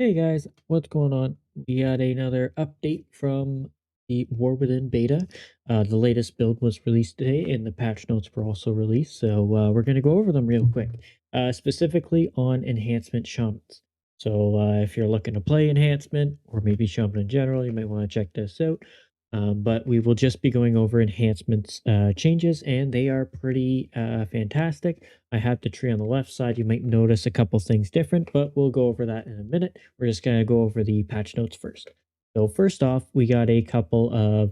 Hey guys, what's going on? We got another update from the War Within beta. The latest build was released today, and the patch notes were also released. So we're going to go over them real quick, specifically on enhancement shamans. So if you're looking to play enhancement, or maybe shaman in general, you might want to check this out. But we will just be going over enhancements changes, and they are pretty fantastic. I have the tree on the left side. You might notice a couple things different, but we'll go over that in a minute. We're just going to go over the patch notes first. So first off, we got a couple of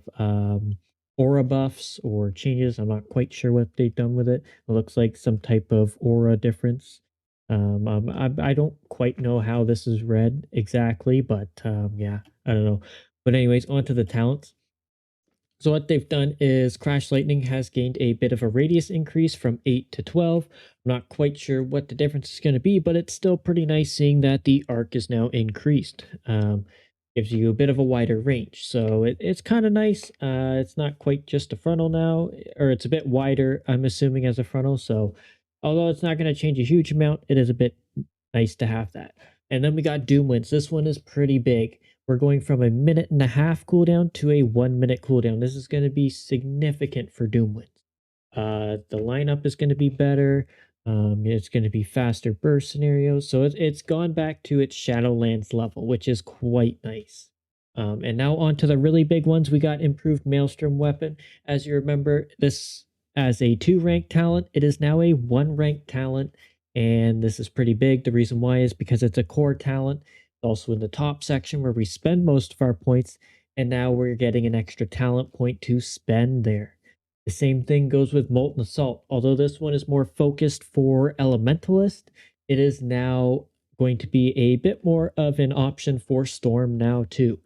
aura buffs or changes. I'm not quite sure what they've done with it. It looks like some type of aura difference. I don't quite know how this is read exactly, but yeah, I don't know. But anyways, on to the talents. So what they've done is Crash Lightning has gained a bit of a radius increase from 8 to 12. I'm not quite sure what the difference is going to be, but it's still pretty nice seeing that the arc is now increased. Gives you a bit of a wider range. So it's kind of nice. It's not quite just a frontal now, or it's a bit wider, I'm assuming, as a frontal. So although it's not going to change a huge amount, it is a bit nice to have that. And then we got Doom Winds. This one is pretty big. We're going from a 1.5 minute cooldown to a 1 minute cooldown. This is going to be significant for Doom Winds. The lineup is going to be better. It's going to be faster burst scenarios. So it's gone back to its Shadowlands level, which is quite nice. And now on to the really big ones. We got improved Maelstrom weapon. As you remember, this as a 2 rank talent, it is now a 1 rank talent. And this is pretty big. The reason why is because it's a core talent. It's also in the top section where we spend most of our points. And now we're getting an extra talent point to spend there. The same thing goes with Molten Assault. Although this one is more focused for Elementalist, it is now going to be a bit more of an option for Storm now too.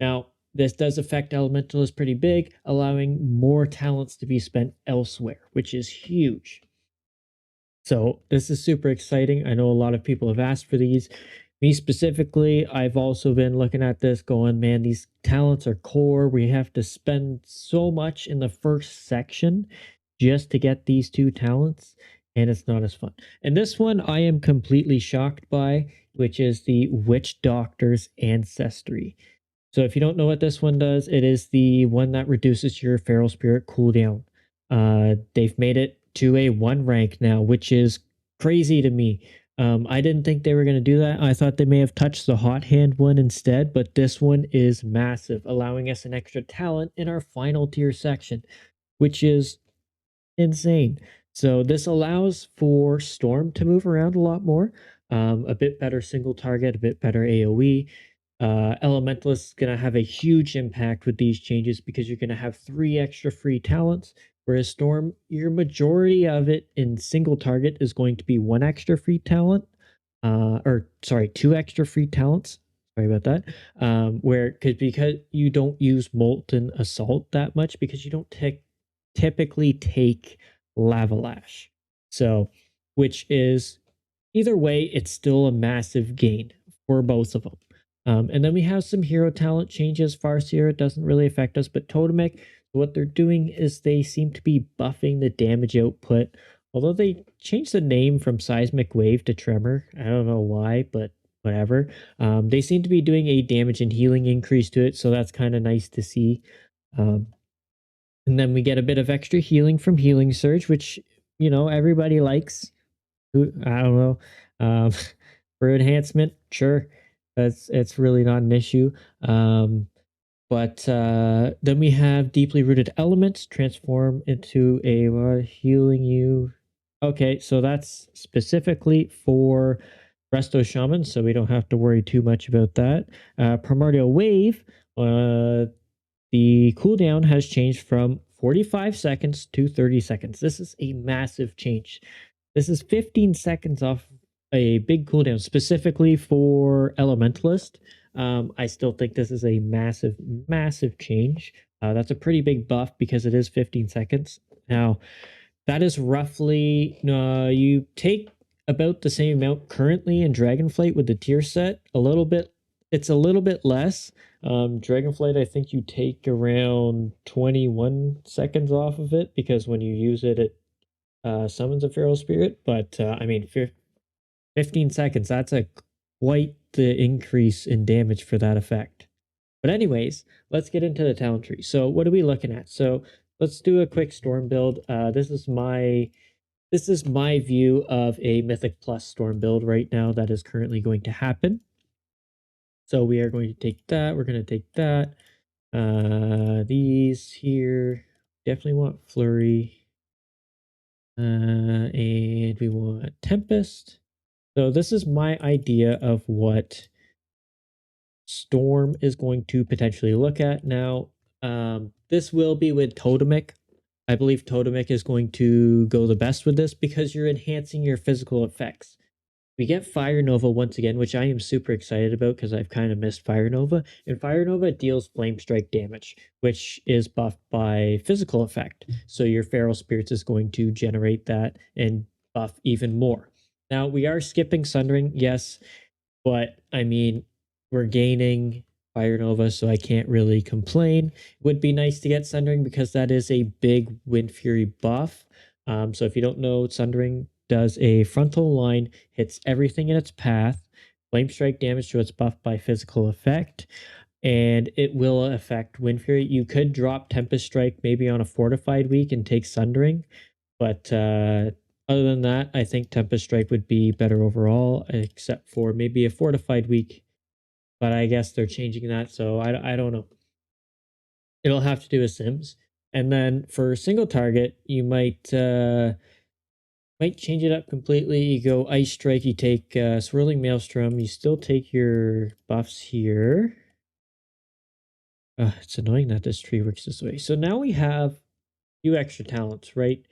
Now, this does affect Elementalist pretty big, allowing more talents to be spent elsewhere, which is huge. So this is super exciting. I know a lot of people have asked for these. Me specifically, I've also been looking at this going, man, these talents are core. We have to spend so much in the first section just to get these 2 talents, and it's not as fun. And this one I am completely shocked by, which is the Witch Doctor's Ancestry. So if you don't know what this one does, it is the one that reduces your Feral Spirit cooldown. They've made it to a 1 rank now, which is crazy to me. I didn't think they were going to do that. I thought they may have touched the Hot Hand one instead, but this one is massive, allowing us an extra talent in our final tier section, which is insane. So this allows for Storm to move around a lot more, a bit better single target, a bit better AoE. Elementalist is going to have a huge impact with these changes because you're going to have 3 extra free talents, whereas Storm, your majority of it in single target is going to be 1 extra free talent, or sorry, 2 extra free talents. Sorry about that. Because you don't use Molten Assault that much because you don't typically take Lava Lash. So, which is either way, it's still a massive gain for both of them. And then we have some hero talent changes. Farseer doesn't really affect us, but Totemic, what they're doing is they seem to be buffing the damage output. Although they changed the name from Seismic Wave to Tremor. I don't know why, but whatever. They seem to be doing a damage and healing increase to it, so that's kind of nice to see. And then we get a bit of extra healing from Healing Surge, which, everybody likes. I don't know. For enhancement, sure. It's really not an issue. But then we have Deeply Rooted Elements transform into a healing you. Okay, so that's specifically for Resto Shaman, so we don't have to worry too much about that. Primordial Wave, the cooldown has changed from 45 seconds to 30 seconds. This is a massive change. This is 15 seconds off a big cooldown, specifically for Elementalist. I still think this is a massive, massive change. That's a pretty big buff because it is 15 seconds. Now, that is roughly, you take about the same amount currently in Dragonflight with the tier set. It's a little bit less. Dragonflight, I think you take around 21 seconds off of it because when you use it, it summons a Feral Spirit. But I mean, 15 seconds, that's a quite the increase in damage for that effect. But anyways, let's get into the talent tree. So what are we looking at? So let's do a quick storm build. This is my view of a Mythic Plus storm build right now that is currently going to happen. So we are going to take that. We're going to take that. These here definitely want flurry. And we want Tempest. So this is my idea of what Storm is going to potentially look at. Now, this will be with Totemic. I believe Totemic is going to go the best with this because you're enhancing your physical effects. We get Fire Nova once again, which I am super excited about because I've kind of missed Fire Nova. And Fire Nova deals Flame Strike damage, which is buffed by physical effect. So your Feral Spirits is going to generate that and buff even more. Now, we are skipping Sundering, yes, but I mean, we're gaining Fire Nova, so I can't really complain. It would be nice to get Sundering because that is a big Wind Fury buff. So if you don't know, Sundering does a frontal line, hits everything in its path, flame strike damage, so it's buffed by physical effect, and it will affect Wind Fury. You could drop Tempest Strike maybe on a fortified week and take Sundering, but other than that, I think Tempest Strike would be better overall, except for maybe a fortified week. But I guess they're changing that, so I don't know. It'll have to do with Sims. And then for single target, you might change it up completely. You go Ice Strike, you take Swirling Maelstrom, you still take your buffs here. It's annoying that this tree works this way. So now we have a few extra talents, right?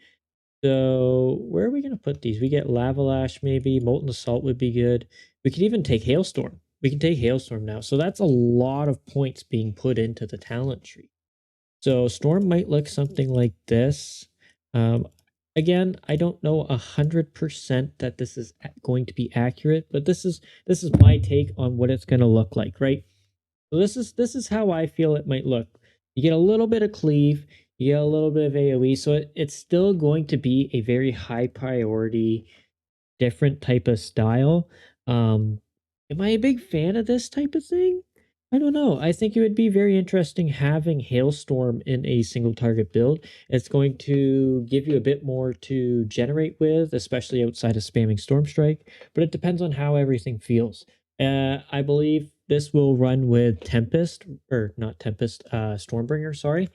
So where are we going to put these? We get Lavalash maybe. Molten Assault would be good. We could even take Hailstorm. We can take Hailstorm now. So that's a lot of points being put into the talent tree. So Storm might look something like this. Again, I don't know 100% that this is going to be accurate, but this is my take on what it's going to look like, right? So this is how I feel it might look. You get a little bit of cleave, you get a little bit of AoE, so it's still going to be a very high priority, different type of style. Am I a big fan of this type of thing? I don't know. I think it would be very interesting having Hailstorm in a single target build. It's going to give you a bit more to generate with, especially outside of spamming Storm Strike, but it depends on how everything feels. I believe this will run with Tempest, or not Tempest, Stormbringer, sorry.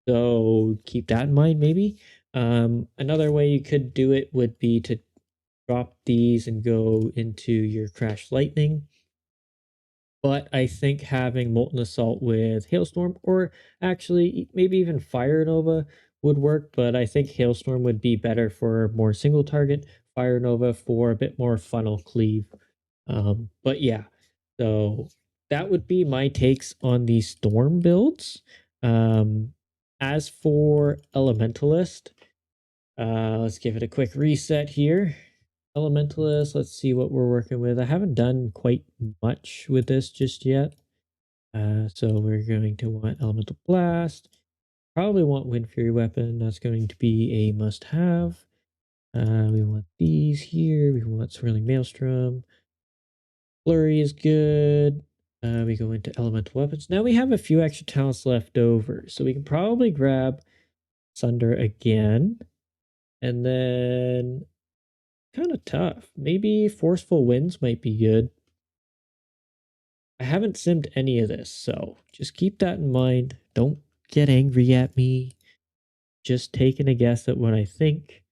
So keep that in mind, maybe. Another way you could do it would be to drop these and go into your Crash Lightning. But I think having Molten Assault with Hailstorm, or actually maybe even Fire Nova would work, but I think Hailstorm would be better for more single target, Fire Nova for a bit more funnel cleave. But yeah, so that would be my takes on the Storm builds. As for Elementalist, let's give it a quick reset here. Elementalist, let's see what we're working with. I haven't done quite much with this just yet. So we're going to want Elemental Blast. Probably want Wind Fury Weapon. That's going to be a must-have. We want these here. We want Swirling Maelstrom. Flurry is good. We go into Elemental Weapons. Now we have a few extra talents left over. So we can probably grab Sunder again. And then kind of tough. Maybe Forceful Winds might be good. I haven't simmed any of this, so just keep that in mind. Don't get angry at me. Just taking a guess at what I think.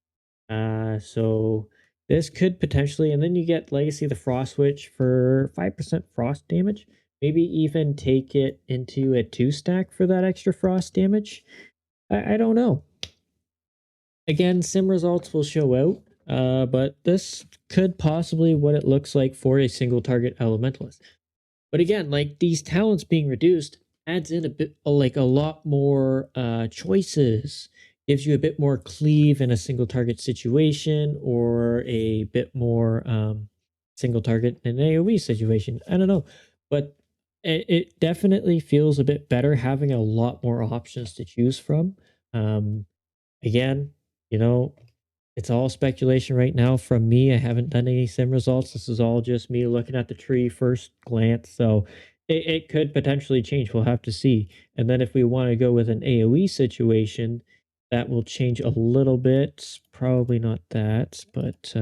So this could potentially, and then you get Legacy of the Frost Witch for 5% frost damage. Maybe even take it into a 2-stack for that extra frost damage. I don't know. Again, sim results will show out, but this could possibly what it looks like for a single target elementalist. But again, like these talents being reduced adds in a bit like a lot more choices, gives you a bit more cleave in a single target situation or a bit more single target in an AoE situation. I don't know, but it definitely feels a bit better having a lot more options to choose from. Again, you know, It's all speculation right now from me. I haven't done any sim results. This is all just me looking at the tree first glance. So it could potentially change. We'll have to see. And then if we want to go with an AoE situation, that will change a little bit. Probably not that, but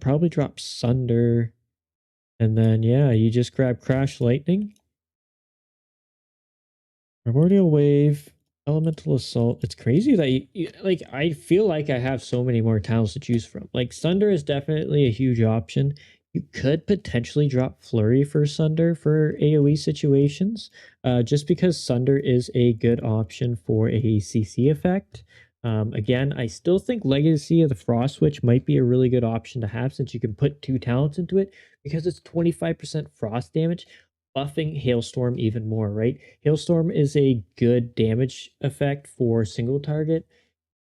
probably drop Sunder. And then yeah, you just grab Crash Lightning, Primordial Wave, Elemental Assault. It's crazy that like, I feel like I have so many more talents to choose from. Like, Sunder is definitely a huge option. You could potentially drop Flurry for Sunder for AoE situations, just because Sunder is a good option for a CC effect. Again, I still think Legacy of the Frost Switch might be a really good option to have since you can put two talents into it because it's 25% frost damage, buffing Hailstorm even more, right? Hailstorm is a good damage effect for single target,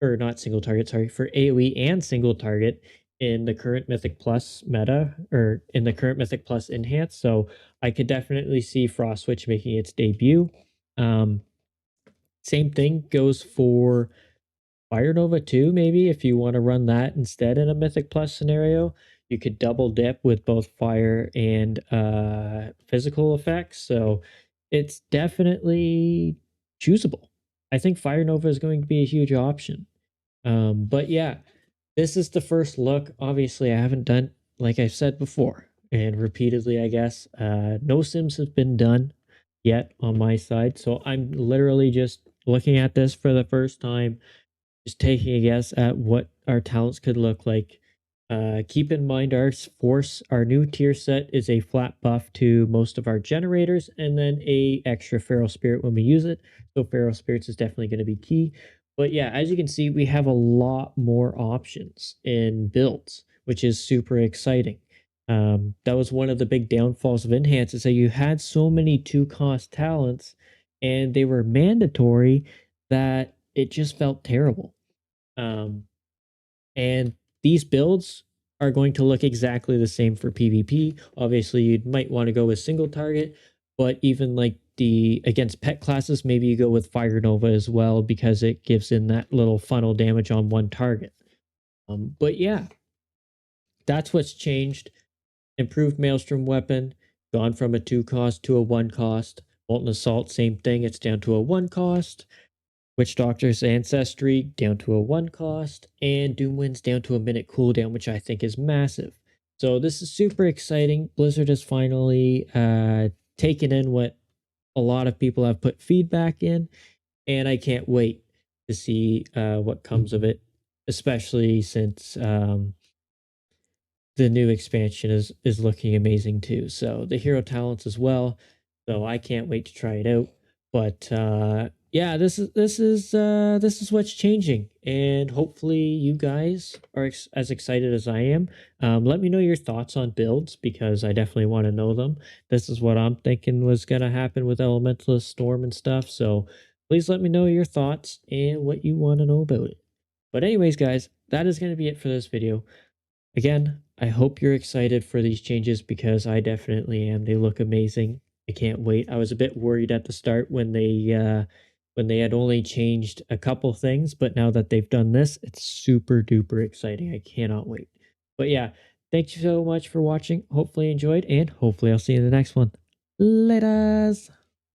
or not single target, sorry, for AoE and single target in the current Mythic Plus meta, or in the current Mythic Plus enhance. So I could definitely see Frost Switch making its debut. Um, Same thing goes for Fire Nova too, maybe if you want to run that instead in a Mythic Plus scenario. You could double dip with both fire and physical effects. So it's definitely choosable. I think Fire Nova is going to be a huge option. But yeah, this is the first look. Obviously, I haven't done, like I said before, and repeatedly, I guess, no sims have been done yet on my side. So I'm literally just looking at this for the first time, just taking a guess at what our talents could look like. Keep in mind our new tier set is a flat buff to most of our generators, and then a extra Feral Spirit when we use it. So Feral Spirits is definitely going to be key. But yeah, as you can see, we have a lot more options in builds, which is super exciting. That was one of the big downfalls of Enhance, is that you had so many two-cost talents, and they were mandatory that it just felt terrible. Um, and these builds are going to look exactly the same for PvP. Obviously, you might want to go with single target, but even like the against pet classes, maybe you go with Fire Nova as well because it gives in that little funnel damage on one target. But yeah, that's what's changed. Improved Maelstrom weapon, gone from a 2 cost to a 1 cost. Molten Assault, same thing, it's down to a 1 cost. Witch Doctor's Ancestry down to a 1 cost, and Doomwind's down to a minute cooldown, which I think is massive. So this is super exciting. Blizzard has finally taken in what a lot of people have put feedback in, and I can't wait to see what comes of it, especially since the new expansion is looking amazing too. So the hero talents as well. So I can't wait to try it out. But yeah, this is what's changing, and hopefully you guys are as excited as I am. Let me know your thoughts on builds because I definitely want to know them. This is what I'm thinking was gonna happen with Elementalist Storm and stuff. So please let me know your thoughts and what you want to know about it. But anyways, guys, that is going to be it for this video. Again, I hope you're excited for these changes because I definitely am. They look amazing. I can't wait. I was a bit worried at the start when they had only changed a couple things, but now that they've done this, it's super duper exciting. I cannot wait. But yeah, thank you so much for watching. Hopefully you enjoyed, and hopefully I'll see you in the next one. Laters.